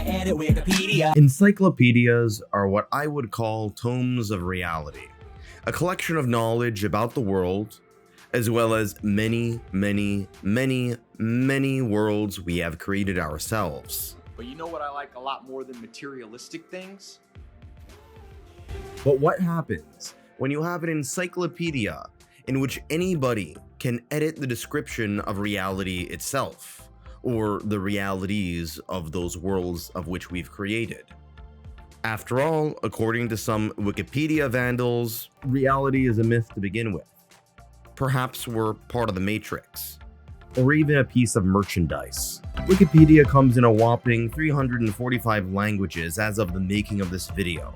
edit Wikipedia. Encyclopedias are what I would call tomes of reality, a collection of knowledge about the world, as well as many, many, many, many worlds we have created ourselves. But you know what I like a lot more than materialistic things? But what happens when you have an encyclopedia in which anybody can edit the description of reality itself, or the realities of those worlds of which we've created? After all, according to some Wikipedia vandals, reality is a myth to begin with. Perhaps we're part of the Matrix, or even a piece of merchandise. Wikipedia comes in a whopping 345 languages as of the making of this video.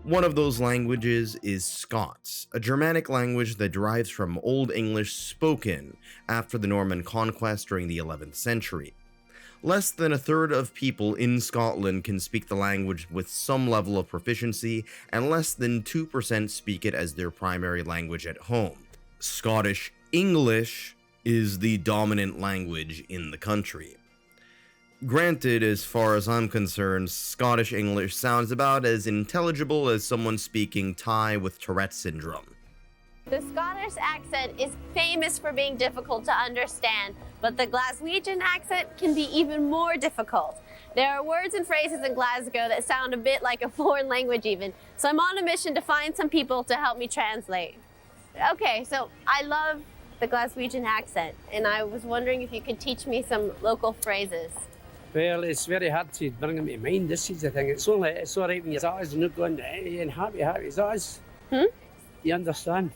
One of those languages is Scots, a Germanic language that derives from Old English spoken after the Norman conquest during the 11th century. Less than a third of people in Scotland can speak the language with some level of proficiency, and less than 2% speak it as their primary language at home. Scottish English is the dominant language in the country. Granted, as far as I'm concerned, Scottish English sounds about as intelligible as someone speaking Thai with Tourette's syndrome. The Scottish accent is famous for being difficult to understand, but the Glaswegian accent can be even more difficult. There are words and phrases in Glasgow that sound a bit like a foreign language even, so I'm on a mission to find some people to help me translate. Okay, so I love the Glaswegian accent, and I was wondering if you could teach me some local phrases. Well, it's very hard to bring them to mind. This is the thing. It's all right when your eyes are not going and happy eyes. You understand?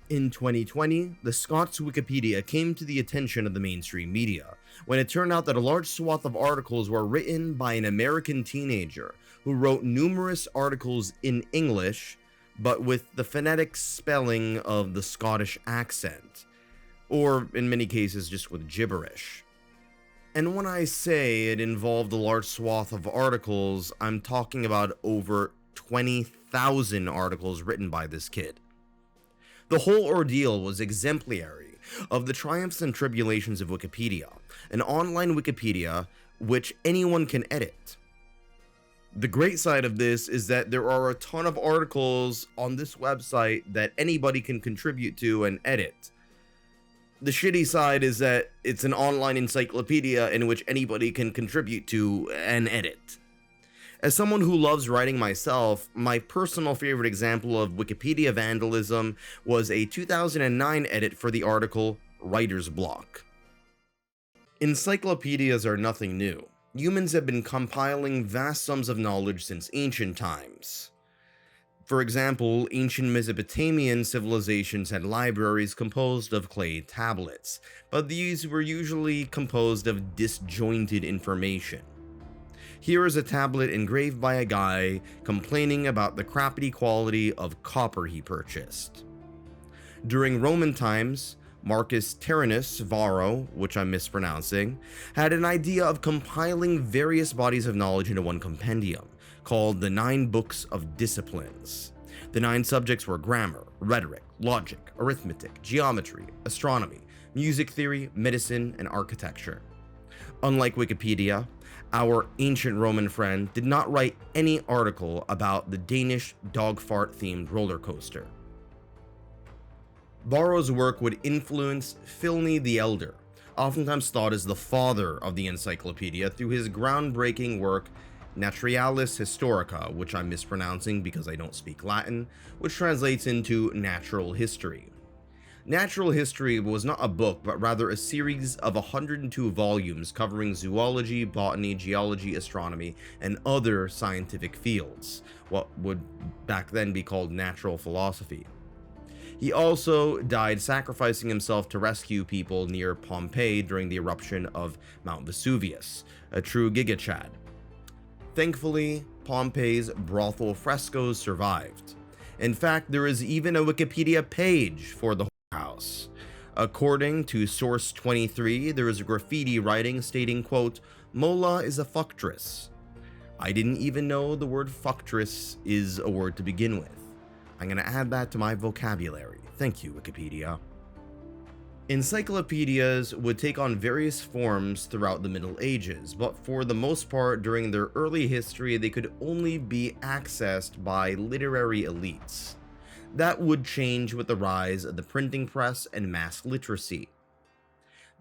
In 2020, the Scots Wikipedia came to the attention of the mainstream media when it turned out that a large swath of articles were written by an American teenager who wrote numerous articles in English, but with the phonetic spelling of the Scottish accent, or in many cases just with gibberish. And when I say it involved a large swath of articles, I'm talking about over 20,000 articles written by this kid. The whole ordeal was exemplary of the triumphs and tribulations of Wikipedia, an online Wikipedia which anyone can edit. The great side of this is that there are a ton of articles on this website that anybody can contribute to and edit. The shitty side is that it's an online encyclopedia in which anybody can contribute to and edit. As someone who loves writing myself, my personal favorite example of Wikipedia-Vandalism was a 2009 edit for the article Writer's Block. Encyclopedias are nothing new. Humans have been compiling vast sums of knowledge since ancient times. For example, ancient Mesopotamian civilizations had libraries composed of clay tablets, but these were usually composed of disjointed information. Here is a tablet engraved by a guy complaining about the crappy quality of copper he purchased. During Roman times, Marcus Terentius Varro, which I'm mispronouncing, had an idea of compiling various bodies of knowledge into one compendium, called the 9 Books of Disciplines. The 9 subjects were grammar, rhetoric, logic, arithmetic, geometry, astronomy, music theory, medicine, and architecture. Unlike Wikipedia, our ancient Roman friend did not write any article about the Danish dog fart themed roller coaster. Varro's work would influence Pliny the Elder, oftentimes thought as the father of the encyclopedia, through his groundbreaking work Naturalis Historica, which I'm mispronouncing because I don't speak Latin, which translates into natural history. Natural history was not a book, but rather a series of 102 volumes covering zoology, botany, geology, astronomy, and other scientific fields, what would back then be called natural philosophy. He also died sacrificing himself to rescue people near Pompeii during the eruption of Mount Vesuvius, a true gigachad. Thankfully, Pompeii's brothel frescoes survived. In fact, there is even a Wikipedia page for the house. According to source 23, there is a graffiti writing stating, quote, "Mola is a fuctress." I didn't even know the word fuctress is a word to begin with. I'm gonna add that to my vocabulary. Thank you, Wikipedia. Encyclopedias would take on various forms throughout the Middle Ages, but for the most part during their early history they could only be accessed by literary elites. That would change with the rise of the printing press and mass literacy.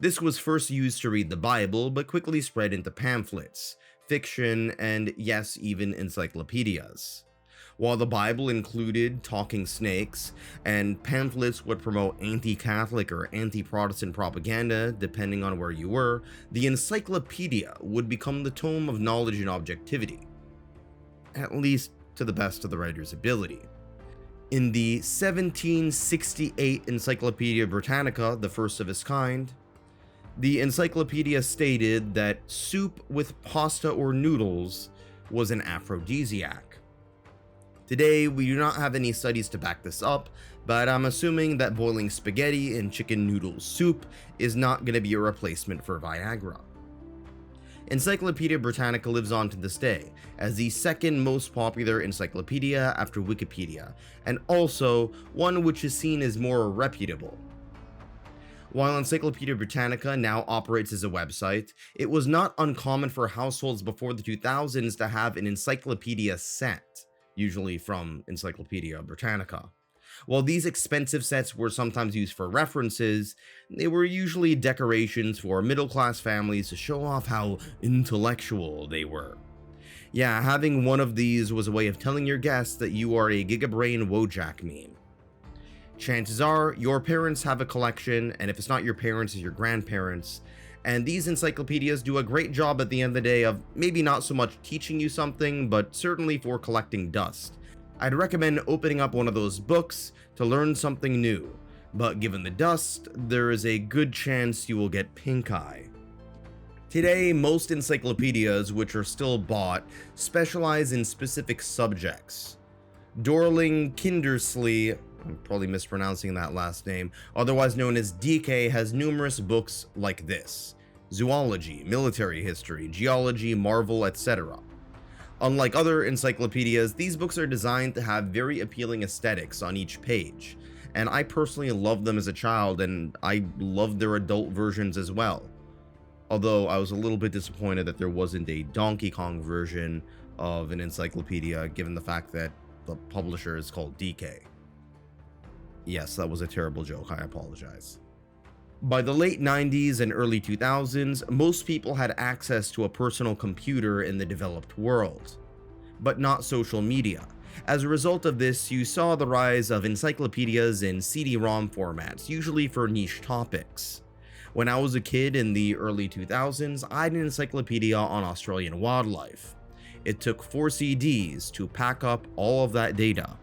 This was first used to read the Bible, but quickly spread into pamphlets, fiction, and yes, even encyclopedias. While the Bible included talking snakes, and pamphlets would promote anti-Catholic or anti-Protestant propaganda depending on where you were, the encyclopedia would become the tome of knowledge and objectivity, at least to the best of the writer's ability. In the 1768 Encyclopedia Britannica, the first of its kind, the encyclopedia stated that soup with pasta or noodles was an aphrodisiac. Today, we do not have any studies to back this up, but I'm assuming that boiling spaghetti and chicken noodle soup is not going to be a replacement for Viagra. Encyclopedia Britannica lives on to this day as the second most popular encyclopedia after Wikipedia, and also one which is seen as more reputable. While Encyclopedia Britannica now operates as a website, it was not uncommon for households before the 2000s to have an encyclopedia set, usually from Encyclopedia Britannica. While these expensive sets were sometimes used for references, they were usually decorations for middle-class families to show off how intellectual they were. Yeah, having one of these was a way of telling your guests that you are a gigabrain Wojak meme. Chances are your parents have a collection, and if it's not your parents, it's your grandparents, and these encyclopedias do a great job at the end of the day of maybe not so much teaching you something, but certainly for collecting dust. I'd recommend opening up one of those books to learn something new, but given the dust, there is a good chance you will get pink eye. Today, most encyclopedias, which are still bought, specialize in specific subjects. Dorling Kindersley, I'm probably mispronouncing that last name, otherwise known as DK, has numerous books like this: zoology, military history, geology, Marvel, etc. Unlike other encyclopedias, these books are designed to have very appealing aesthetics on each page, and I personally loved them as a child, and I loved their adult versions as well. Although I was a little bit disappointed that there wasn't a Donkey Kong version of an encyclopedia, given the fact that the publisher is called DK. Yes, that was a terrible joke, I apologize. By the late 90s and early 2000s, most people had access to a personal computer in the developed world, but not social media. As a result of this, you saw the rise of encyclopedias in CD-ROM formats, usually for niche topics. When I was a kid in the early 2000s, I had an encyclopedia on Australian wildlife. It took 4 CDs to pack up all of that data.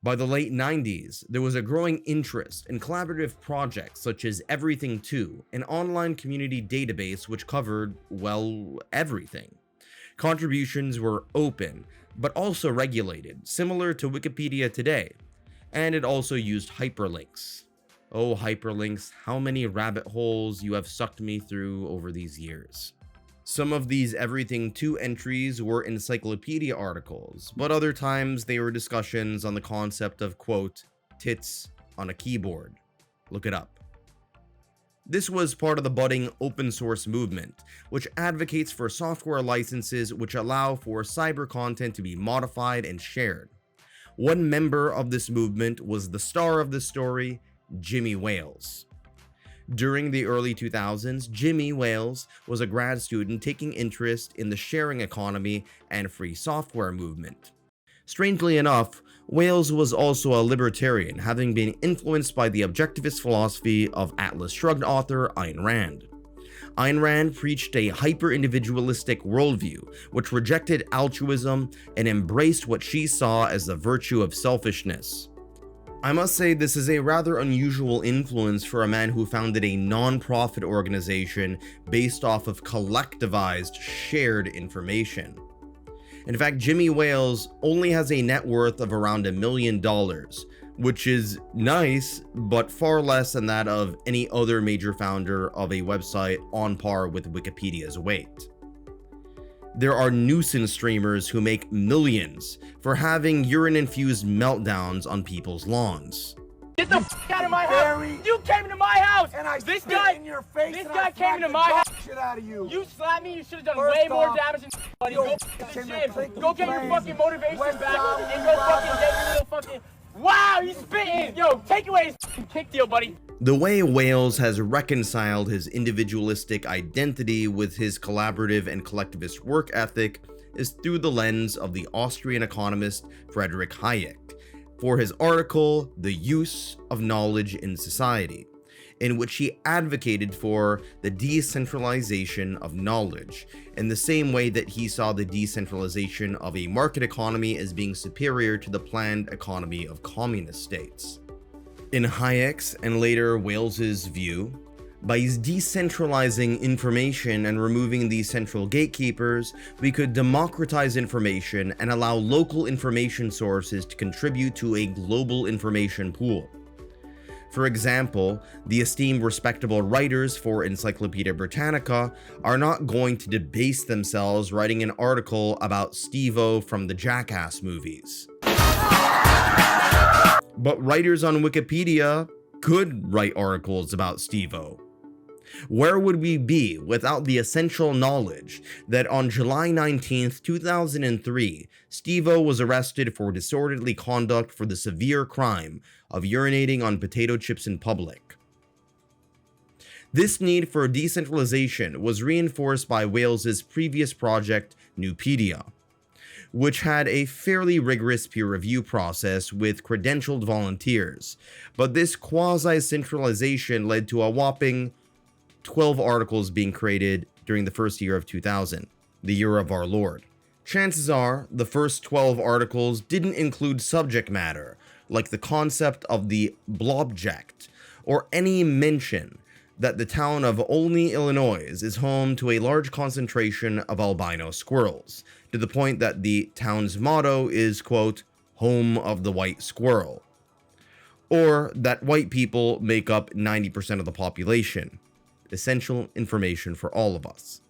By the late 90s, there was a growing interest in collaborative projects such as Everything 2, an online community database which covered, well, everything. Contributions were open, but also regulated, similar to Wikipedia today, and it also used hyperlinks. Oh, hyperlinks, how many rabbit holes you have sucked me through over these years. Some of these Everything 2 entries were encyclopedia articles, but other times they were discussions on the concept of, quote, tits on a keyboard. Look it up. This was part of the budding open source movement, which advocates for software licenses which allow for cyber content to be modified and shared. One member of this movement was the star of the story, Jimmy Wales. During the early 2000s, Jimmy Wales was a grad student taking interest in the sharing economy and free software movement. Strangely enough, Wales was also a libertarian, having been influenced by the objectivist philosophy of Atlas Shrugged author Ayn Rand. Ayn Rand preached a hyper-individualistic worldview, which rejected altruism and embraced what she saw as the virtue of selfishness. I must say this is a rather unusual influence for a man who founded a non-profit organization based off of collectivized, shared information. In fact, Jimmy Wales only has a net worth of around $1 million, which is nice, but far less than that of any other major founder of a website on par with Wikipedia's weight. There are nuisance streamers who make millions for having urine-infused meltdowns on people's lawns. Get the f out of my house! You came into my house! And I this guy in your face. This guy came into my house. Shit out of you. You slapped me. You should have done way more damage than buddy. Go to the gym. Go get your fucking motivation back and go fucking get your little fucking. Wow, he's spitting! Yo, take away his kick deal, buddy. The way Wales has reconciled his individualistic identity with his collaborative and collectivist work ethic is through the lens of the Austrian economist Friedrich Hayek for his article, The Use of Knowledge in Society, in which he advocated for the decentralization of knowledge, in the same way that he saw the decentralization of a market economy as being superior to the planned economy of communist states. In Hayek's and later Wales's view, by decentralizing information and removing the central gatekeepers, we could democratize information and allow local information sources to contribute to a global information pool. For example, the esteemed respectable writers for Encyclopedia Britannica are not going to debase themselves writing an article about Steve-O from the Jackass movies. But writers on Wikipedia could write articles about Steve-O. Where would we be without the essential knowledge that on July 19, 2003, Steve-O was arrested for disorderly conduct for the severe crime of urinating on potato chips in public? This need for decentralization was reinforced by Wales's previous project, Nupedia, which had a fairly rigorous peer review process with credentialed volunteers, but this quasi-centralization led to a whopping 12 articles being created during the first year of 2000, the year of our Lord. Chances are, the first 12 articles didn't include subject matter, like the concept of the blobject, or any mention that the town of Olney, Illinois is home to a large concentration of albino squirrels, to the point that the town's motto is, quote, home of the white squirrel, or that white people make up 90% of the population. Essential information for all of us.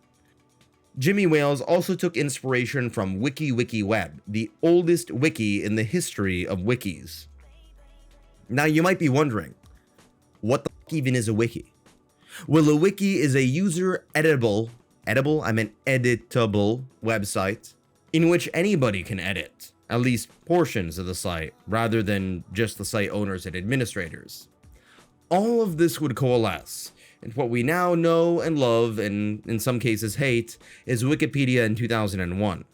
Jimmy Wales also took inspiration from WikiwikiWeb, the oldest wiki in the history of wikis. Now you might be wondering, what the fuck even is a wiki? Well, a wiki is a user-editable website in which anybody can edit, at least portions of the site, rather than just the site owners and administrators. All of this would coalesce, and what we now know and love, and in some cases hate, is Wikipedia in 2001.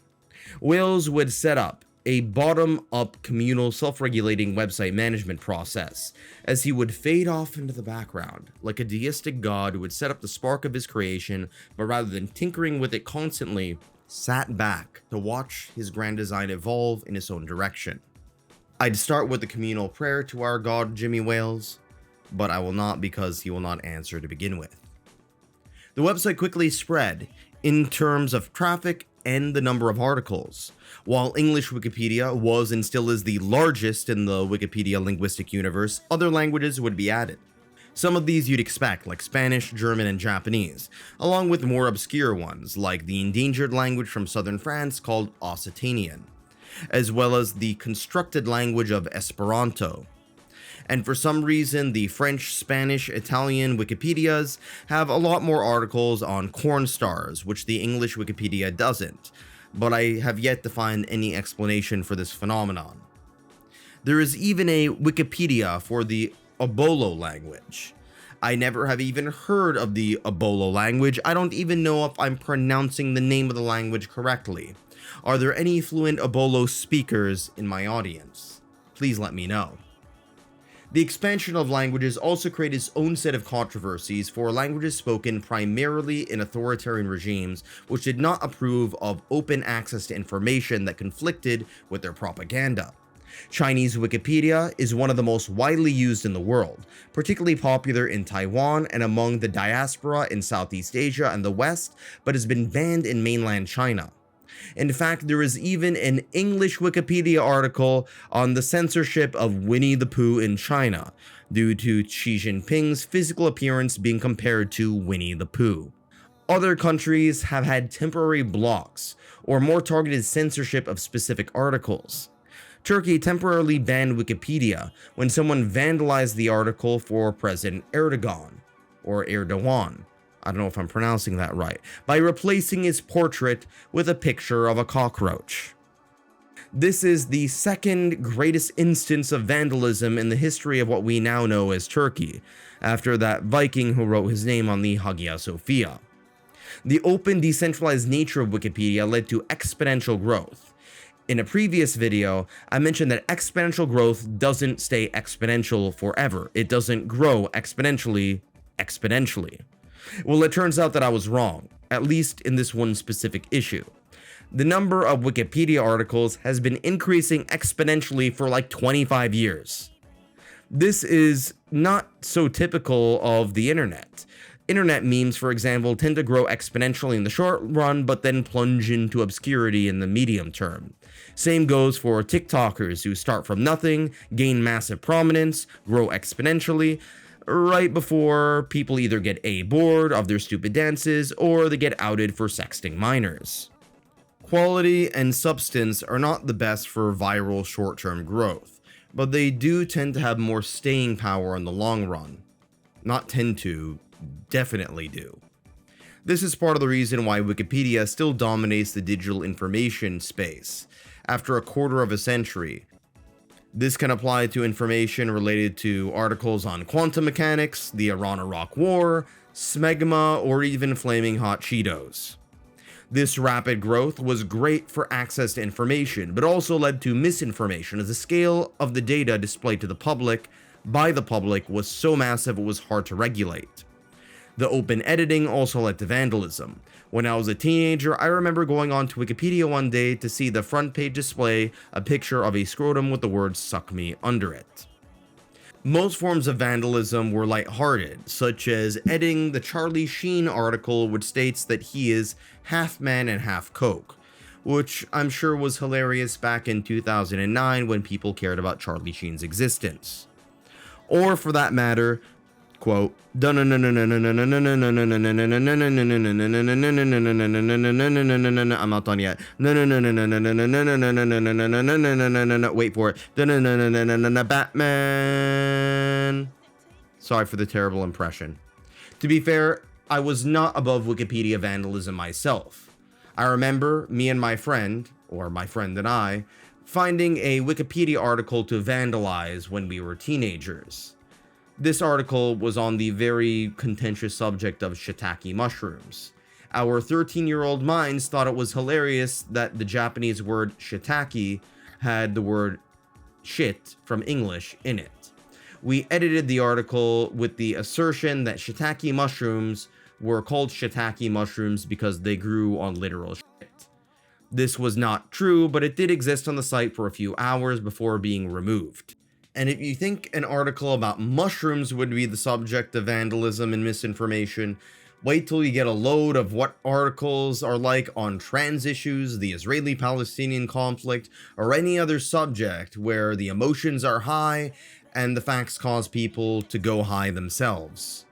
Wales would set up a bottom-up communal self-regulating website management process, as he would fade off into the background, like a deistic god who would set up the spark of his creation, but rather than tinkering with it constantly, sat back to watch his grand design evolve in its own direction. I'd start with the communal prayer to our god Jimmy Wales, but I will not because he will not answer to begin with. The website quickly spread in terms of traffic and the number of articles. While English Wikipedia was and still is the largest in the Wikipedia linguistic universe, other languages would be added. Some of these you'd expect, like Spanish, German, and Japanese, along with more obscure ones, like the endangered language from southern France called Occitanian, as well as the constructed language of Esperanto. And for some reason, the French, Spanish, Italian Wikipedias have a lot more articles on corn stars, which the English Wikipedia doesn't, but I have yet to find any explanation for this phenomenon. There is even a Wikipedia for the Obolo language. I never have even heard of the Obolo language. I don't even know if I'm pronouncing the name of the language correctly. Are there any fluent Obolo speakers in my audience? Please let me know. The expansion of languages also created its own set of controversies for languages spoken primarily in authoritarian regimes which did not approve of open access to information that conflicted with their propaganda. Chinese Wikipedia is one of the most widely used in the world, particularly popular in Taiwan and among the diaspora in Southeast Asia and the West, but has been banned in mainland China. In fact, there is even an English Wikipedia article on the censorship of Winnie the Pooh in China, due to Xi Jinping's physical appearance being compared to Winnie the Pooh. Other countries have had temporary blocks or more targeted censorship of specific articles. Turkey temporarily banned Wikipedia when someone vandalized the article for President Erdogan, or Erdogan, I don't know if I'm pronouncing that right, by replacing his portrait with a picture of a cockroach. This is the second greatest instance of vandalism in the history of what we now know as Turkey, after that Viking who wrote his name on the Hagia Sophia. The open, decentralized nature of Wikipedia led to exponential growth. In a previous video, I mentioned that exponential growth doesn't stay exponential forever. It doesn't grow exponentially. Well, it turns out that I was wrong, at least in this one specific issue. The number of Wikipedia articles has been increasing exponentially for like 25 years. This is not so typical of the internet. Internet memes, for example, tend to grow exponentially in the short run, but then plunge into obscurity in the medium term. Same goes for TikTokers who start from nothing, gain massive prominence, grow exponentially, right before people either get bored of their stupid dances or they get outed for sexting minors. Quality and substance are not the best for viral short-term growth, but they do tend to have more staying power in the long run. Not tend to, definitely do. This is part of the reason why Wikipedia still dominates the digital information space after a quarter of a century. This can apply to information related to articles on quantum mechanics, the Iran-Iraq War, smegma, or even flaming hot Cheetos. This rapid growth was great for access to information, but also led to misinformation as the scale of the data displayed to the public by the public was so massive it was hard to regulate. The open editing also led to vandalism. When I was a teenager, I remember going on to Wikipedia one day to see the front page display a picture of a scrotum with the words "suck me" under it. Most forms of vandalism were lighthearted, such as editing the Charlie Sheen article which states that he is half man and half coke, which I'm sure was hilarious back in 2009 when people cared about Charlie Sheen's existence. Or for that matter, quote, I'm not done yet. Wait for it. Batman. Sorry for the terrible impression. To be fair, I was not above Wikipedia vandalism myself. I remember me and my friend, or my friend and I, finding a Wikipedia article to vandalize when we were teenagers. This article was on the very contentious subject of shiitake mushrooms. Our 13-year-old minds thought it was hilarious that the Japanese word shiitake had the word shit from English in it. We edited the article with the assertion that shiitake mushrooms were called shiitake mushrooms because they grew on literal shit. This was not true, but it did exist on the site for a few hours before being removed. And if you think an article about mushrooms would be the subject of vandalism and misinformation, wait till you get a load of what articles are like on trans issues, the Israeli-Palestinian conflict, or any other subject where the emotions are high and the facts cause people to go high themselves.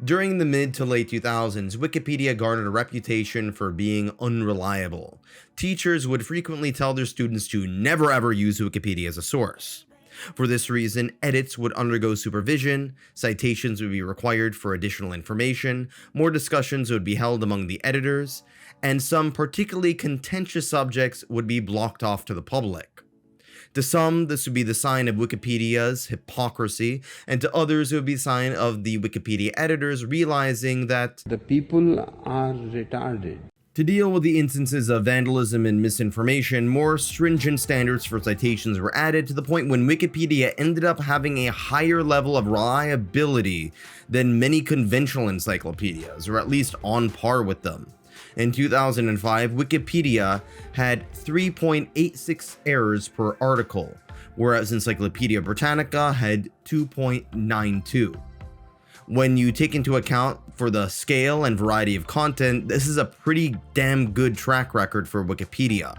During the mid to late 2000s, Wikipedia garnered a reputation for being unreliable. Teachers would frequently tell their students to never ever use Wikipedia as a source. For this reason, edits would undergo supervision, citations would be required for additional information, more discussions would be held among the editors, and some particularly contentious subjects would be blocked off to the public. To some, this would be the sign of Wikipedia's hypocrisy, and to others, it would be a sign of the Wikipedia editors realizing that the people are retarded. To deal with the instances of vandalism and misinformation, more stringent standards for citations were added to the point when Wikipedia ended up having a higher level of reliability than many conventional encyclopedias, or at least on par with them. In 2005, Wikipedia had 3.86 errors per article, whereas Encyclopedia Britannica had 2.92. When you take into account for the scale and variety of content, this is a pretty damn good track record for Wikipedia.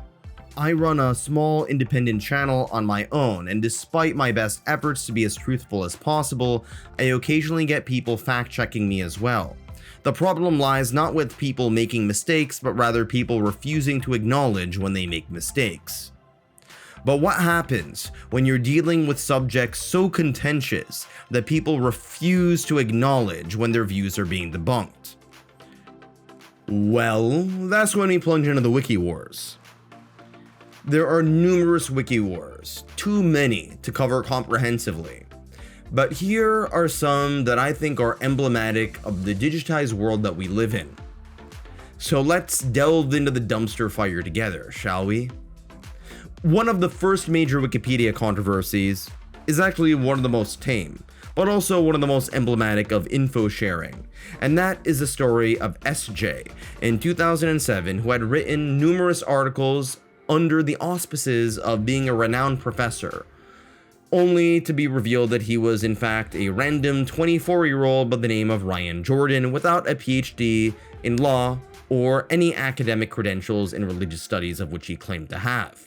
I run a small independent channel on my own, and despite my best efforts to be as truthful as possible, I occasionally get people fact-checking me as well. The problem lies not with people making mistakes, but rather people refusing to acknowledge when they make mistakes. But what happens when you're dealing with subjects so contentious that people refuse to acknowledge when their views are being debunked? Well, that's when we plunge into the Wiki Wars. There are numerous Wiki Wars, too many to cover comprehensively. But here are some that I think are emblematic of the digitized world that we live in. So let's delve into the dumpster fire together, shall we? One of the first major Wikipedia controversies is actually one of the most tame, but also one of the most emblematic of info sharing, and that is the story of SJ in 2007, who had written numerous articles under the auspices of being a renowned professor, only to be revealed that he was in fact a random 24-year-old by the name of Ryan Jordan without a PhD in law or any academic credentials in religious studies of which he claimed to have.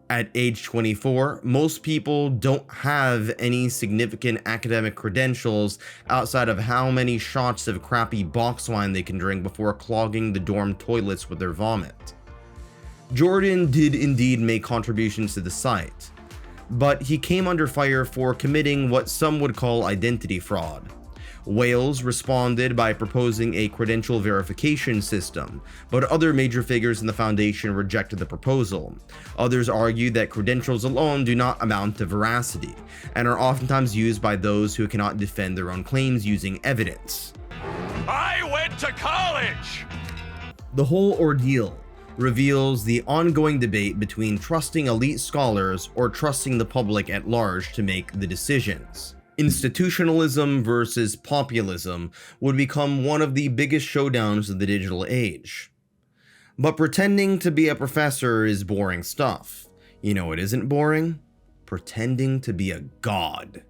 At age 24, most people don't have any significant academic credentials outside of how many shots of crappy box wine they can drink before clogging the dorm toilets with their vomit. Jordan did indeed make contributions to the site, but he came under fire for committing what some would call identity fraud. Wales responded by proposing a credential verification system, but other major figures in the foundation rejected the proposal. Others argued that credentials alone do not amount to veracity, and are oftentimes used by those who cannot defend their own claims using evidence. I went to college! The whole ordeal reveals the ongoing debate between trusting elite scholars or trusting the public at large to make the decisions. Institutionalism versus populism would become one of the biggest showdowns of the digital age. But pretending to be a professor is boring stuff. You know what isn't boring? Pretending to be a god.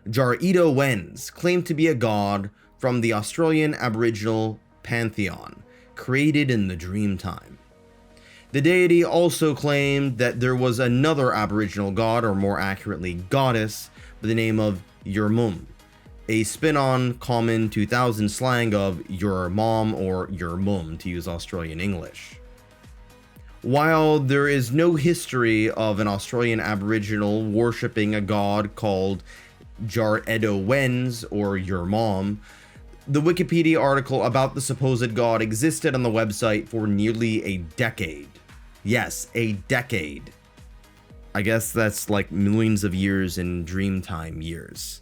Jar-Edo Wens claimed to be a god from the Australian Aboriginal pantheon, created in the Dreamtime. The deity also claimed that there was another Aboriginal god, or more accurately goddess, by the name of Yurmum, a spin-on common 2000 slang of your mom or your mum, to use Australian English. While there is no history of an Australian Aboriginal worshipping a god called Jar-Edo Wens or your mom, the Wikipedia article about the supposed god existed on the website for nearly a decade. Yes, a decade. I guess that's like millions of years in Dreamtime years.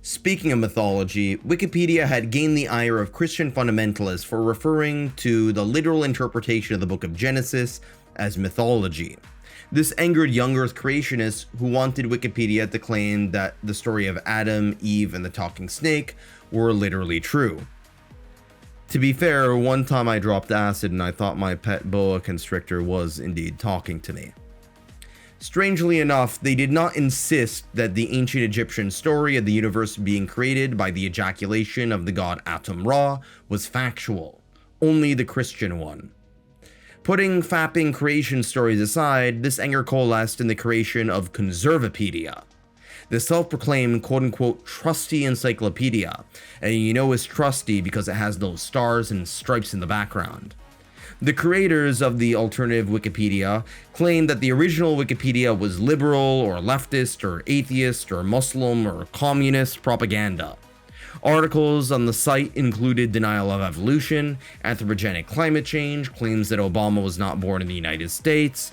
Speaking of mythology, Wikipedia had gained the ire of Christian fundamentalists for referring to the literal interpretation of the book of Genesis as mythology. This angered young Earth creationists who wanted Wikipedia to claim that the story of Adam, Eve, and the talking snake were literally true. To be fair, one time I dropped acid and I thought my pet boa constrictor was indeed talking to me. Strangely enough, they did not insist that the ancient Egyptian story of the universe being created by the ejaculation of the god Atum-Ra was factual, only the Christian one. Putting fapping creation stories aside, this anger coalesced in the creation of Conservapedia, the self-proclaimed quote-unquote trusty encyclopedia, and you know it's trusty because it has those stars and stripes in the background. The creators of the alternative Wikipedia claimed that the original Wikipedia was liberal or leftist or atheist or Muslim or communist propaganda. Articles on the site included denial of evolution, anthropogenic climate change, claims that Obama was not born in the United States,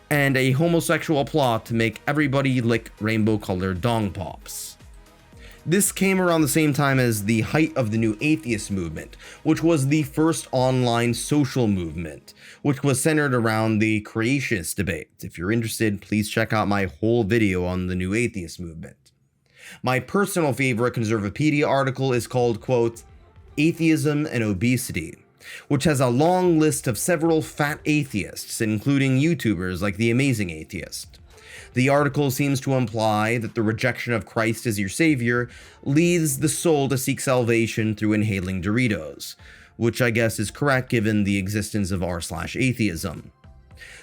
and a homosexual plot to make everybody lick rainbow-colored dong pops. This came around the same time as the height of the new atheist movement, which was the first online social movement, which was centered around the creationist debate. If you're interested, please check out my whole video on the new atheist movement. My personal favorite Conservapedia article is called, quote, Atheism and Obesity, which has a long list of several fat atheists, including YouTubers like The Amazing Atheist. The article seems to imply that the rejection of Christ as your savior leads the soul to seek salvation through inhaling Doritos, which I guess is correct given the existence of r/atheism.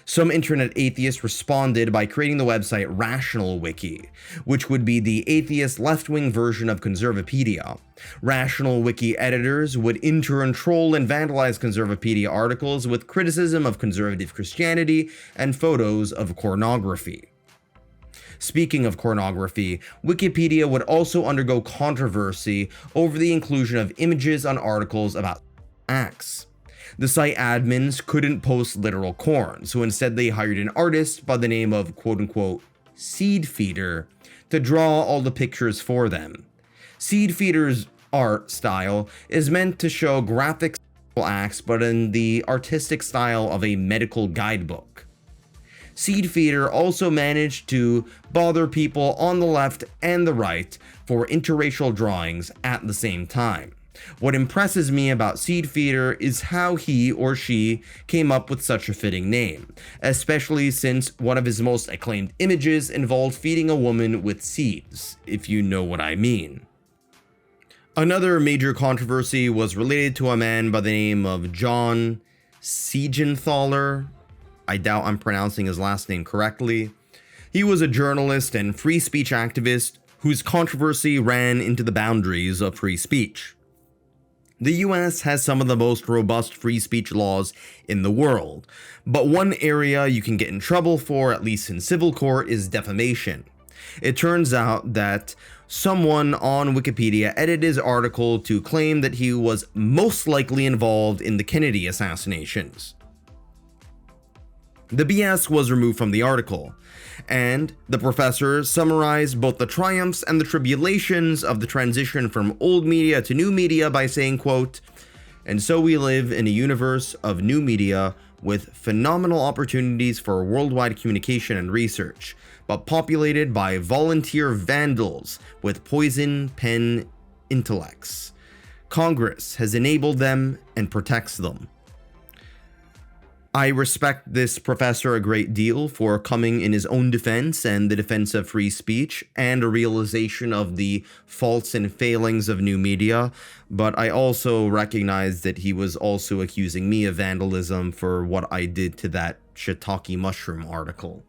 Some internet atheists responded by creating the website Rationalwiki, which would be the atheist left-wing version of Conservapedia. Rationalwiki editors would in turn troll and vandalize Conservapedia articles with criticism of conservative Christianity and photos of pornography. Speaking of pornography, Wikipedia would also undergo controversy over the inclusion of images on articles about acts. The site admins couldn't post literal corn, so instead they hired an artist by the name of quote-unquote Seed Feeder to draw all the pictures for them. Seed Feeder's art style is meant to show graphic acts but in the artistic style of a medical guidebook. Seed Feeder also managed to bother people on the left and the right for interracial drawings at the same time. What impresses me about Seed Feeder is how he or she came up with such a fitting name, especially since one of his most acclaimed images involved feeding a woman with seeds, if you know what I mean. Another major controversy was related to a man by the name of John Siegenthaler. I doubt I'm pronouncing his last name correctly. He was a journalist and free speech activist whose controversy ran into the boundaries of free speech. The US has some of the most robust free speech laws in the world, but one area you can get in trouble for, at least in civil court, is defamation. It turns out that someone on Wikipedia edited his article to claim that he was most likely involved in the Kennedy assassinations. The BS was removed from the article, and the professor summarized both the triumphs and the tribulations of the transition from old media to new media by saying, quote, "And so we live in a universe of new media with phenomenal opportunities for worldwide communication and research, but populated by volunteer vandals with poison pen intellects. Congress has enabled them and protects them." I respect this professor a great deal for coming in his own defense and the defense of free speech and a realization of the faults and failings of new media, but I also recognize that he was also accusing me of vandalism for what I did to that shiitake mushroom article.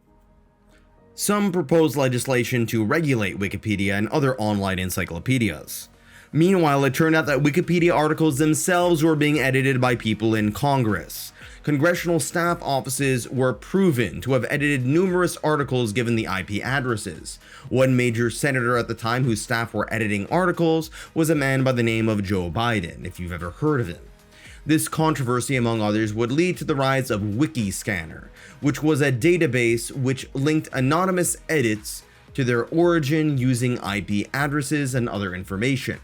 Some proposed legislation to regulate Wikipedia and other online encyclopedias. Meanwhile, it turned out that Wikipedia articles themselves were being edited by people in Congress. Congressional staff offices were proven to have edited numerous articles given the IP addresses. One major senator at the time whose staff were editing articles was a man by the name of Joe Biden, if you've ever heard of him. This controversy, among others, would lead to the rise of Wikiscanner, which was a database which linked anonymous edits to their origin using IP addresses and other information.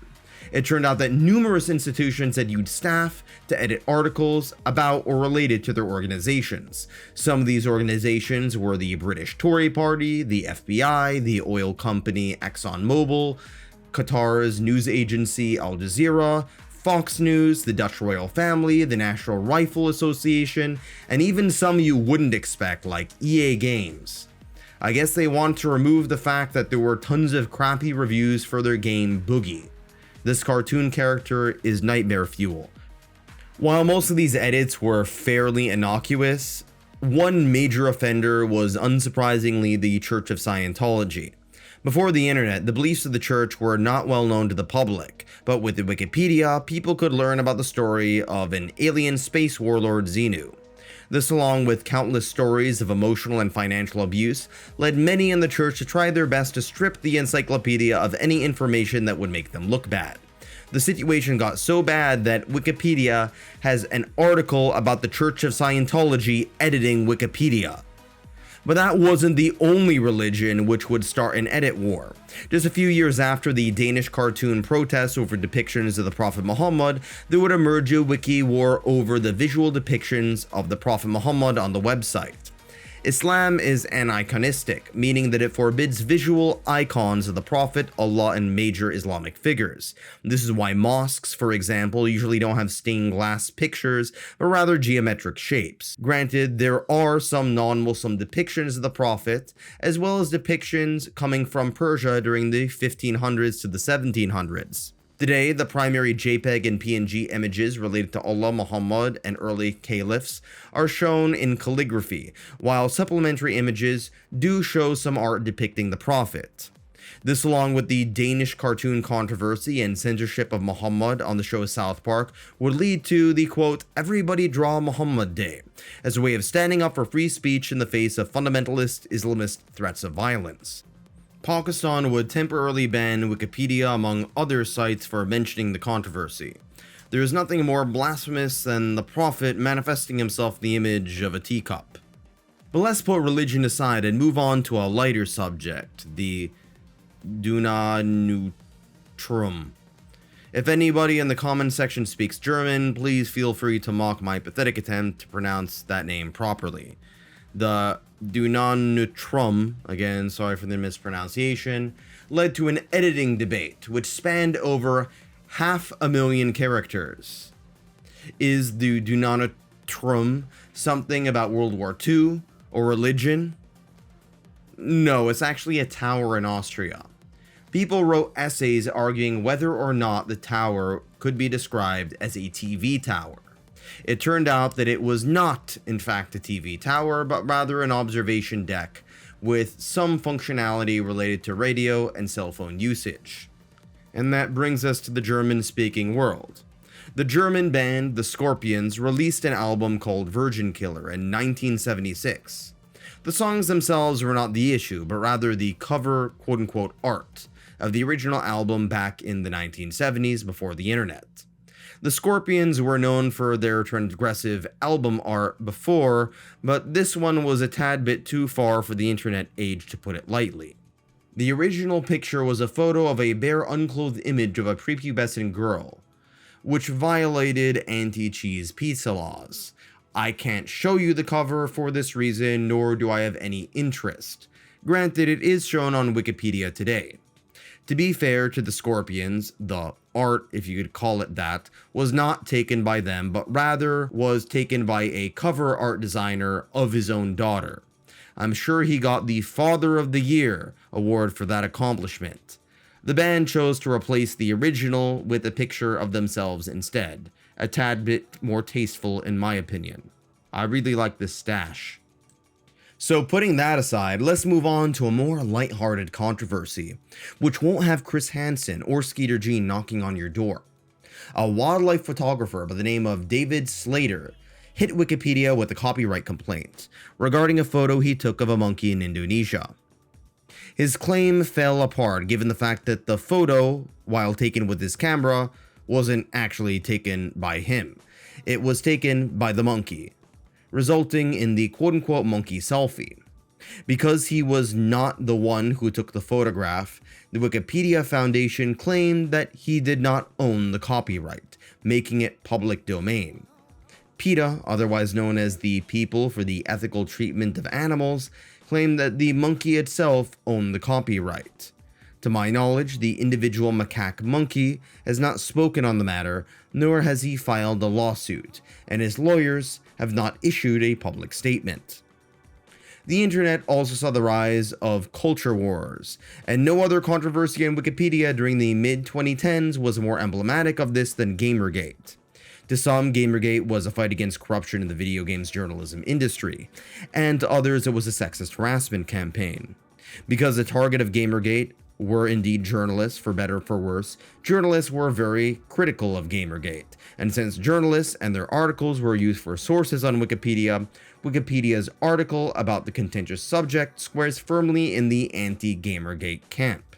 It turned out that numerous institutions had used staff to edit articles about or related to their organizations. Some of these organizations were the British Tory Party, the FBI, the oil company ExxonMobil, Qatar's news agency Al Jazeera, Fox News, the Dutch royal family, the National Rifle Association, and even some you wouldn't expect like EA Games. I guess they want to remove the fact that there were tons of crappy reviews for their game Boogie. This cartoon character is nightmare fuel. While most of these edits were fairly innocuous, one major offender was unsurprisingly the Church of Scientology. Before the internet, the beliefs of the church were not well known to the public, but with the Wikipedia, people could learn about the story of an alien space warlord Xenu. This, along with countless stories of emotional and financial abuse, led many in the church to try their best to strip the encyclopedia of any information that would make them look bad. The situation got so bad that Wikipedia has an article about the Church of Scientology editing Wikipedia. But that wasn't the only religion which would start an edit war. Just a few years after the Danish cartoon protests over depictions of the Prophet Muhammad, there would emerge a wiki war over the visual depictions of the Prophet Muhammad on the website. Islam is aniconistic, meaning that it forbids visual icons of the Prophet, Allah, and major Islamic figures. This is why mosques, for example, usually don't have stained glass pictures, but rather geometric shapes. Granted, there are some non-Muslim depictions of the Prophet, as well as depictions coming from Persia during the 1500s to the 1700s. Today, the primary JPEG and PNG images related to Allah, Muhammad, and early caliphs are shown in calligraphy, while supplementary images do show some art depicting the Prophet. This, along with the Danish cartoon controversy and censorship of Muhammad on the show South Park, would lead to the quote, "Everybody Draw Muhammad Day," as a way of standing up for free speech in the face of fundamentalist Islamist threats of violence. Pakistan would temporarily ban Wikipedia among other sites for mentioning the controversy. There is nothing more blasphemous than the Prophet manifesting himself in the image of a teacup. But let's put religion aside and move on to a lighter subject, the Duna Neutrum. If anybody in the comment section speaks German, please feel free to mock my pathetic attempt to pronounce that name properly. The Neutrum, again, sorry for the mispronunciation, led to an editing debate which spanned over 500,000 characters. Is the Neutrum something about World War II or religion? No, it's actually a tower in Austria. People wrote essays arguing whether or not the tower could be described as a TV tower. It turned out that it was not, in fact, a TV tower, but rather an observation deck with some functionality related to radio and cell phone usage. And that brings us to the German-speaking world. The German band The Scorpions released an album called Virgin Killer in 1976. The songs themselves were not the issue, but rather the cover quote-unquote art of the original album back in the 1970s before the internet. The Scorpions were known for their transgressive album art before, but this one was a tad bit too far for the internet age, to put it lightly. The original picture was a photo of a bare unclothed image of a prepubescent girl, which violated anti-cheese pizza laws. I can't show you the cover for this reason, nor do I have any interest. Granted, it is shown on Wikipedia today. To be fair to the Scorpions, the art, if you could call it that, was not taken by them, but rather was taken by a cover art designer of his own daughter. I'm sure he got the Father of the Year award for that accomplishment. The band chose to replace the original with a picture of themselves instead, a tad bit more tasteful in my opinion. I really like this stash. So putting that aside, let's move on to a more lighthearted controversy, which won't have Chris Hansen or Skeeter Jean knocking on your door. A wildlife photographer by the name of David Slater hit Wikipedia with a copyright complaint regarding a photo he took of a monkey in Indonesia. His claim fell apart given the fact that the photo, while taken with his camera, wasn't actually taken by him. It was taken by the monkey, resulting in the quote-unquote monkey selfie. Because he was not the one who took the photograph, the Wikipedia Foundation claimed that he did not own the copyright, making it public domain. PETA, otherwise known as the People for the Ethical Treatment of Animals, claimed that the monkey itself owned the copyright. To my knowledge, the individual macaque monkey has not spoken on the matter, nor has he filed a lawsuit, and his lawyers have not issued a public statement. The internet also saw the rise of culture wars, and no other controversy in Wikipedia during the mid-2010s was more emblematic of this than Gamergate. To some, Gamergate was a fight against corruption in the video games journalism industry, and to others it was a sexist harassment campaign. Because the target of Gamergate were indeed journalists, for better or for worse, journalists were very critical of Gamergate, and since journalists and their articles were used for sources on Wikipedia, Wikipedia's article about the contentious subject squares firmly in the anti-Gamergate camp.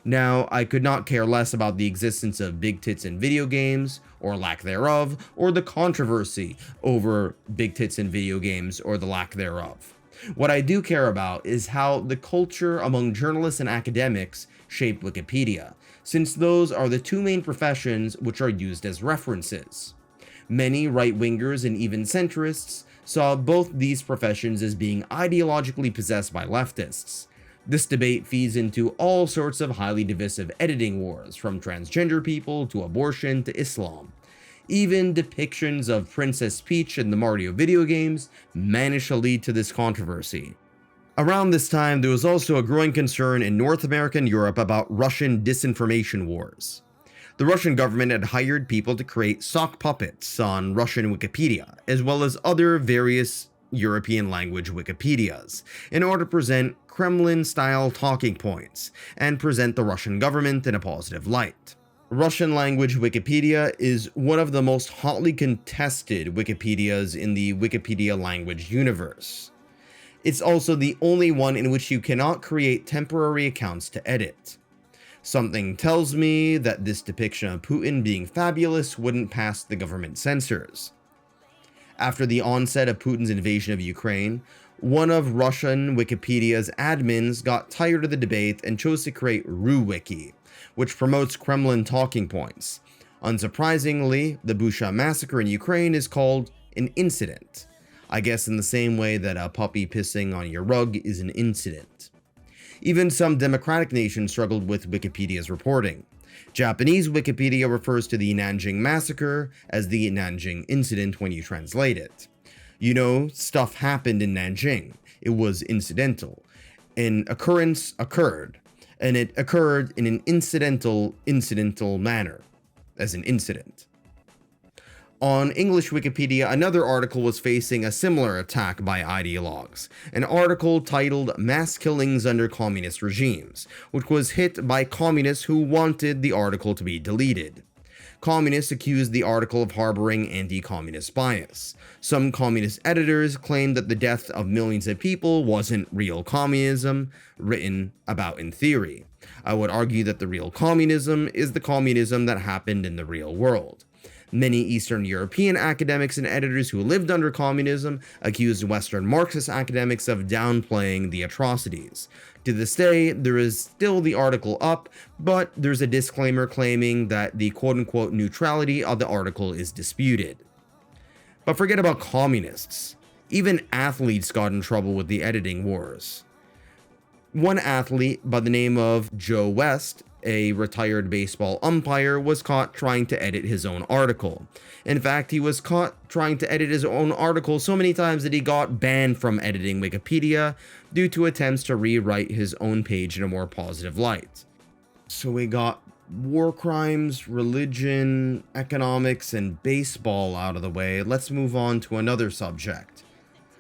Now, I could not care less about the existence of big tits in video games, or lack thereof, or the controversy over big tits in video games, or the lack thereof. What I do care about is how the culture among journalists and academics shape Wikipedia, since those are the two main professions which are used as references. Many right-wingers and even centrists saw both these professions as being ideologically possessed by leftists. This debate feeds into all sorts of highly divisive editing wars, from transgender people to abortion to Islam. Even depictions of Princess Peach in the Mario video games managed to lead to this controversy. Around this time, there was also a growing concern in North America and Europe about Russian disinformation wars. The Russian government had hired people to create sock puppets on Russian Wikipedia, as well as other various European language Wikipedias, in order to present Kremlin-style talking points and present the Russian government in a positive light. Russian language Wikipedia is one of the most hotly contested Wikipedias in the Wikipedia language universe. It's also the only one in which you cannot create temporary accounts to edit. Something tells me that this depiction of Putin being fabulous wouldn't pass the government censors. After the onset of Putin's invasion of Ukraine, one of Russian Wikipedia's admins got tired of the debate and chose to create RuWiki, which promotes Kremlin talking points. Unsurprisingly, the Bucha massacre in Ukraine is called an incident. I guess in the same way that a puppy pissing on your rug is an incident. Even some democratic nations struggled with Wikipedia's reporting. Japanese Wikipedia refers to the Nanjing massacre as the Nanjing incident when you translate it. You know, stuff happened in Nanjing. It was incidental. An occurrence occurred, and it occurred in an incidental manner, as an incident. On English Wikipedia, another article was facing a similar attack by ideologues, an article titled Mass Killings Under Communist Regimes, which was hit by communists who wanted the article to be deleted. Communists accused the article of harboring anti-communist bias. Some communist editors claimed that the death of millions of people wasn't real communism, written about in theory. I would argue that the real communism is the communism that happened in the real world. Many Eastern European academics and editors who lived under communism accused Western Marxist academics of downplaying the atrocities. To this day, there is still the article up, but there's a disclaimer claiming that the quote-unquote neutrality of the article is disputed. But forget about communists. Even athletes got in trouble with the editing wars. One athlete by the name of Joe West, a retired baseball umpire, was caught trying to edit his own article. In fact, he was caught trying to edit his own article so many times that he got banned from editing Wikipedia due to attempts to rewrite his own page in a more positive light. So we got war crimes, religion, economics, and baseball out of the way. Let's move on to another subject.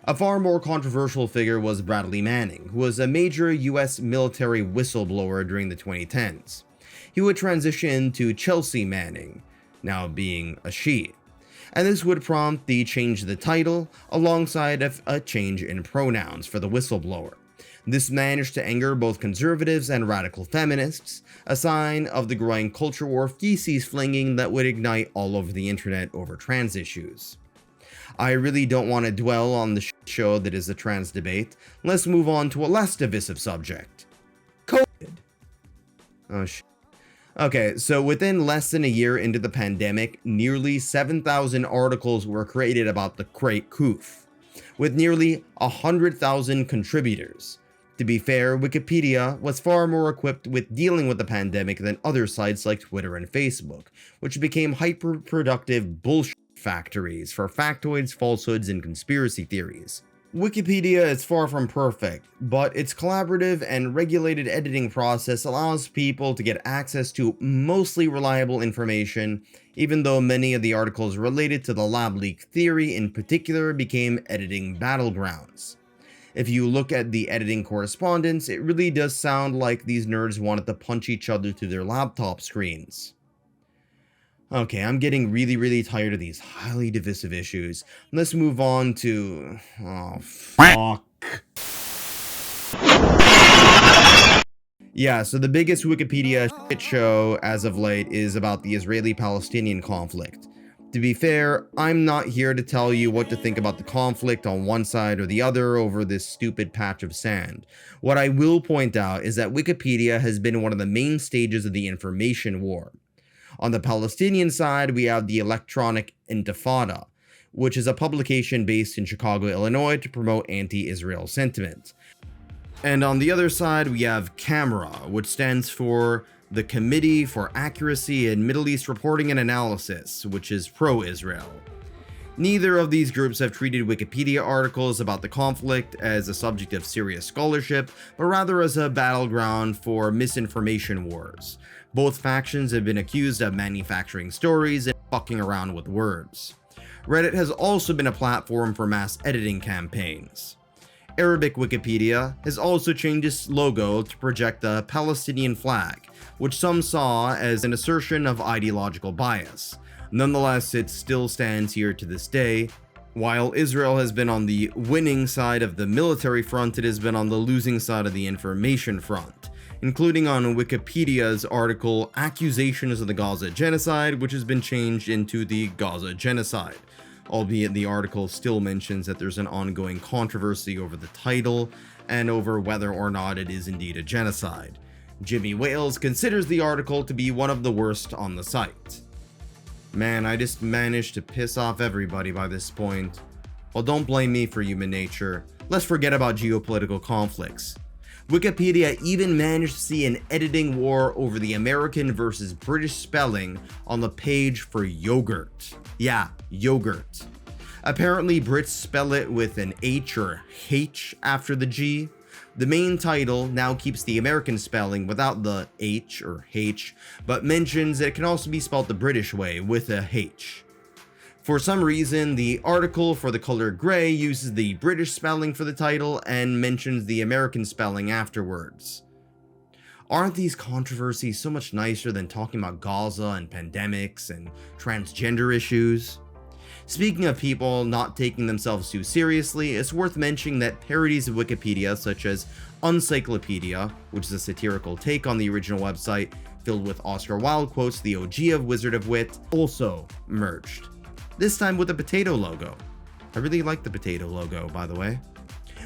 A far more controversial figure was Bradley Manning, who was a major US military whistleblower during the 2010s. He would transition to Chelsea Manning, now being a she, and this would prompt the change of the title alongside of a change in pronouns for the whistleblower. This managed to anger both conservatives and radical feminists, a sign of the growing culture war feces flinging that would ignite all over the internet over trans issues. I really don't want to dwell on the show that is the trans debate. Let's move on to a less divisive subject. COVID. Oh shit. Okay, so within less than a year into the pandemic, nearly 7,000 articles were created about the great Coof, with nearly 100,000 contributors. To be fair, Wikipedia was far more equipped with dealing with the pandemic than other sites like Twitter and Facebook, which became hyper-productive bullshit factories for factoids, falsehoods, and conspiracy theories. Wikipedia is far from perfect, but its collaborative and regulated editing process allows people to get access to mostly reliable information, even though many of the articles related to the lab leak theory in particular became editing battlegrounds. If you look at the editing correspondence, it really does sound like these nerds wanted to punch each other to their laptop screens. Okay, I'm getting really tired of these highly divisive issues. Let's move on to... oh, fuck. Yeah, so the biggest Wikipedia shit show as of late is about the Israeli-Palestinian conflict. To be fair, I'm not here to tell you what to think about the conflict on one side or the other over this stupid patch of sand. What I will point out is that Wikipedia has been one of the main stages of the information war. On the Palestinian side, we have the Electronic Intifada, which is a publication based in Chicago, Illinois to promote anti-Israel sentiment. And on the other side, we have CAMERA, which stands for the Committee for Accuracy in Middle East Reporting and Analysis, which is pro-Israel. Neither of these groups have treated Wikipedia articles about the conflict as a subject of serious scholarship, but rather as a battleground for misinformation wars. Both factions have been accused of manufacturing stories and fucking around with words. Reddit has also been a platform for mass editing campaigns. Arabic Wikipedia has also changed its logo to project the Palestinian flag, which some saw as an assertion of ideological bias. Nonetheless, it still stands here to this day. While Israel has been on the winning side of the military front, it has been on the losing side of the information front, including on Wikipedia's article Accusations of the Gaza Genocide, which has been changed into the Gaza Genocide, albeit the article still mentions that there's an ongoing controversy over the title and over whether or not it is indeed a genocide. Jimmy Wales considers the article to be one of the worst on the site. Man, I just managed to piss off everybody by this point. Well, don't blame me for human nature. Let's forget about geopolitical conflicts. Wikipedia even managed to see an editing war over the American versus British spelling on the page for yogurt. Yeah, yogurt. Apparently, Brits spell it with an H or H after the G. The main title now keeps the American spelling without the H or H, but mentions that it can also be spelled the British way with a H. For some reason, the article for the color gray uses the British spelling for the title and mentions the American spelling afterwards. Aren't these controversies so much nicer than talking about Gaza and pandemics and transgender issues? Speaking of people not taking themselves too seriously, it's worth mentioning that parodies of Wikipedia such as Uncyclopedia, which is a satirical take on the original website filled with Oscar Wilde quotes, the OG of Wizard of Wit, also merged. This time with a potato logo. I really like the potato logo, by the way.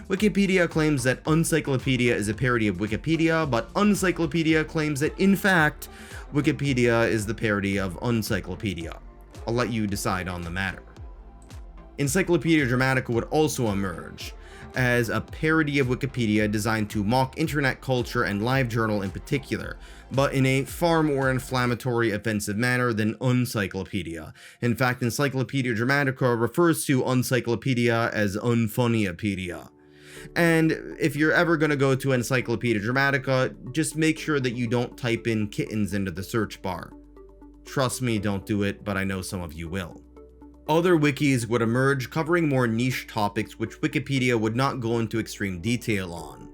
Wikipedia claims that Uncyclopedia is a parody of Wikipedia, but Uncyclopedia claims that, in fact, Wikipedia is the parody of Uncyclopedia. I'll let you decide on the matter. Encyclopedia Dramatica would also emerge as a parody of Wikipedia designed to mock internet culture and LiveJournal in particular, but in a far more inflammatory, offensive manner than Uncyclopedia. In fact, Encyclopedia Dramatica refers to Uncyclopedia as Unfunnyopedia. And if you're ever going to go to Encyclopedia Dramatica, just make sure that you don't type in kittens into the search bar. Trust me, don't do it, but I know some of you will. Other wikis would emerge covering more niche topics which Wikipedia would not go into extreme detail on.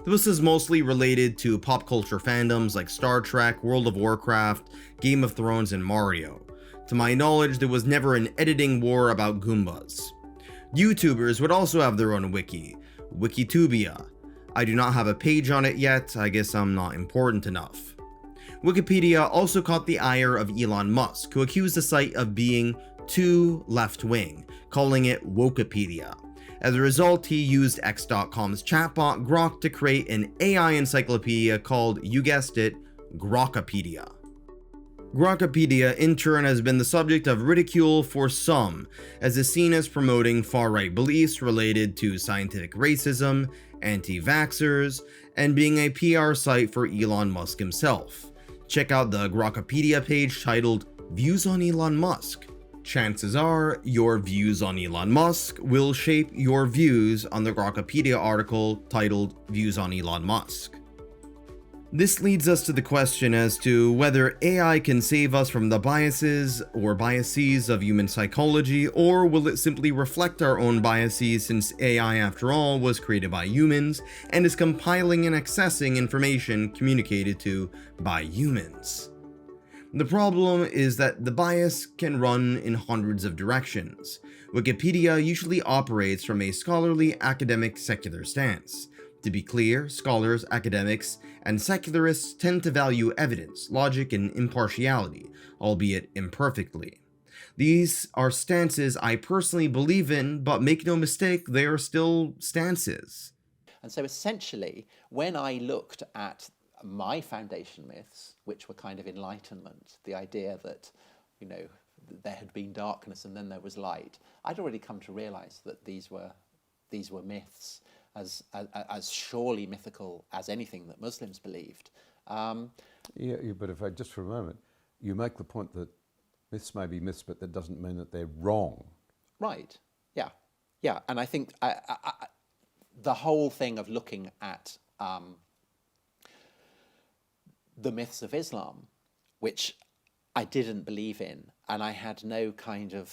This is mostly related to pop culture fandoms like Star Trek, World of Warcraft, Game of Thrones, and Mario. To my knowledge, there was never an editing war about Goombas. YouTubers would also have their own wiki, Wikitubia. I do not have a page on it yet, I guess I'm not important enough. Wikipedia also caught the ire of Elon Musk, who accused the site of being too left-wing, calling it Wokepedia. As a result, he used X.com's chatbot Grok to create an AI encyclopedia called, you guessed it, Grokipedia. Grokipedia in turn has been the subject of ridicule for some, as it's seen as promoting far-right beliefs related to scientific racism, anti-vaxxers, and being a PR site for Elon Musk himself. Check out the Grokipedia page titled Views on Elon Musk. Chances are your views on Elon Musk will shape your views on the Grokipedia article titled Views on Elon Musk. This leads us to the question as to whether AI can save us from the biases or biases of human psychology, or will it simply reflect our own biases, since AI, after all, was created by humans and is compiling and accessing information communicated to by humans. The problem is that the bias can run in hundreds of directions. Wikipedia usually operates from a scholarly, academic, secular stance. To be clear, scholars, academics, and secularists tend to value evidence, logic, and impartiality, albeit imperfectly. These are stances I personally believe in, but make no mistake, they are still stances. And so essentially, when I looked at my foundation myths, which were kind of enlightenment, the idea that, you know, there had been darkness and then there was light, I'd already come to realize that these were myths, as surely mythical as anything that Muslims believed. Yeah, but if I just for a moment, you make the point that myths may be myths, but that doesn't mean that they're wrong. Right. Yeah. Yeah. And I think the whole thing of looking at the myths of Islam, which I didn't believe in, and I had no kind of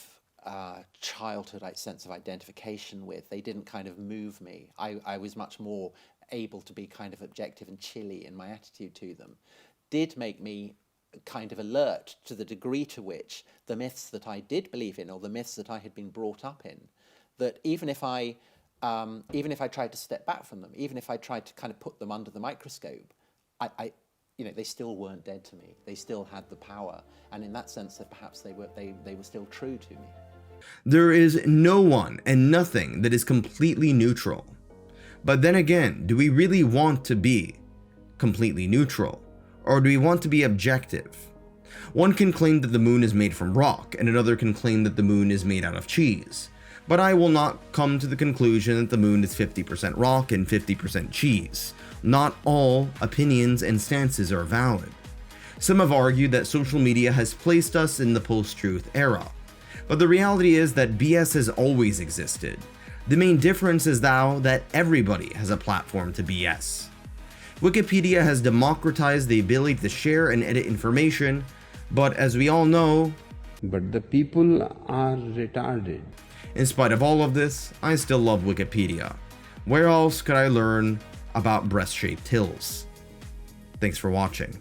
childhood sense of identification with. They didn't kind of move me. I was much more able to be kind of objective and chilly in my attitude to them, did make me kind of alert to the degree to which the myths that I did believe in, or the myths that I had been brought up in, that even if I tried to step back from them, even if I tried to kind of put them under the microscope, you know, they still weren't dead to me. They still had the power, and in that sense, that perhaps they were still true to me. There is no one and nothing that is completely neutral. But then again, do we really want to be completely neutral? Or do we want to be objective? One can claim that the moon is made from rock, and another can claim that the moon is made out of cheese. But I will not come to the conclusion that the moon is 50% rock and 50% cheese. Not all opinions and stances are valid. Some have argued that social media has placed us in the post-truth era. But the reality is that BS has always existed. The main difference is now that everybody has a platform to BS. Wikipedia has democratized the ability to share and edit information, but as we all know, but the people are retarded. In spite of all of this, I still love Wikipedia. Where else could I learn about breast-shaped hills? Thanks for watching.